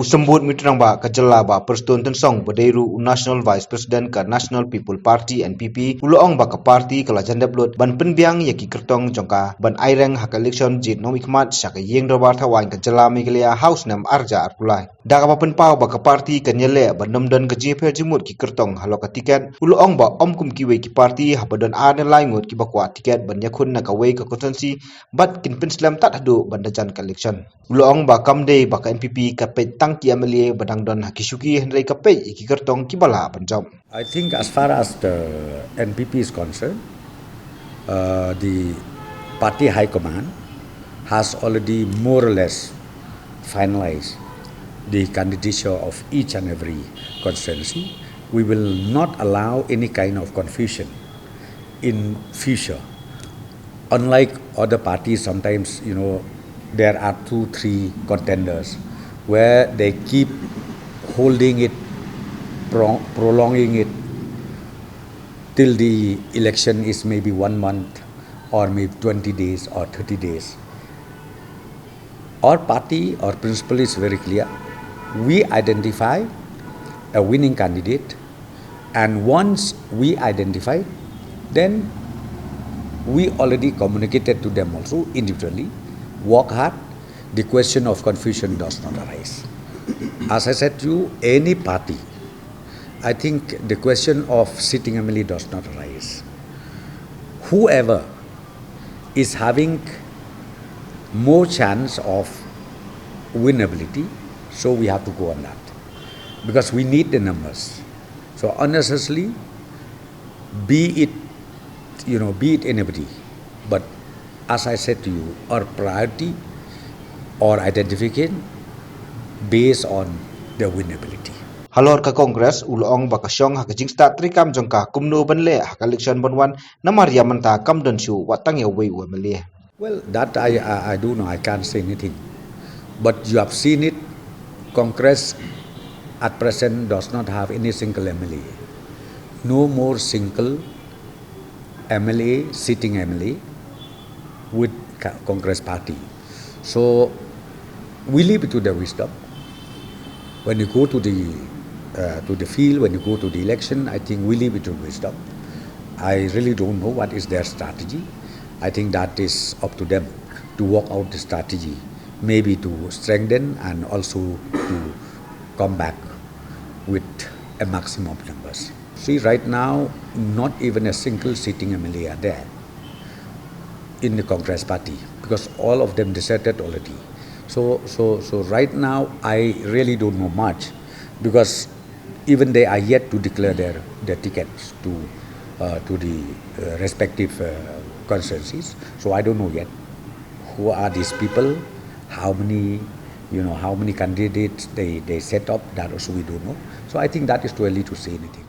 Usambut mitrang ba kajala ba persatuan tensong berdairu National Vice President ke National People Party NPP uloong ba ke parti kala jandap lut ban penbiang yaki kyrtong jongka ban aireng hak election jit nomi kmat syaka yeng dobar thawain kajala Meghalaya House nam arja arpulai daga ba penpau ba ke parti ke nyele ban namdan ke jingïapher jingmut ki kyrtong halor ke tiket uloong ba kum kiwe ki parti habadan aden laingut ki bakwa tiket ban yakun na kawai ke konsensi bat kin penslam tat hadu ban dajan ke election uloong ba kamde ba ke NPP ke tangki ïaleh badang don hakisuki hendrai kapei iki kyrtong kibala panjom. I think as far as the NPP is concerned, the party high command has already more or less finalized the candidature of each and every constituency. We will not allow any kind of confusion in future. Unlike other parties, sometimes there are 2-3 contenders where they keep holding it, prolonging it till the election is maybe 1 month or maybe 20 days or 30 days. Our party, our principle is very clear. We identify a winning candidate, and once we identify, then we already communicated to them also individually, work hard. The question of confusion does not arise. As I said to you, any party, I think the question of sitting MLA does not arise. Whoever is having more chance of winnability, so we have to go on that, because we need the numbers. So unnecessarily, be it anybody, but as I said to you, our priority or identification based on the winnability. Halor ke Kongres uloong ba kasyong hak jingsta trikam jongka kumno banle hak election banwan namaria manta kam don shu watang ya wei ïaleh. Well, that I do know. I can't say anything. But you have seen it. Congress at present does not have any single MLA. No more single MLA, sitting MLA with Congress party. So we leave it to the wisdom. When you go to the field, when you go to the election, I think we leave it to wisdom. I really don't know what is their strategy. I think that is up to them to work out the strategy, maybe to strengthen and also to come back with a maximum of numbers. See, right now, not even a single sitting MLA are there in the Congress party, because all of them deserted already. So right now, I really don't know much, because even they are yet to declare their tickets to the respective constituencies. So I don't know yet who are these people, how many candidates they set up. That also we don't know. So I think that is too early to say anything.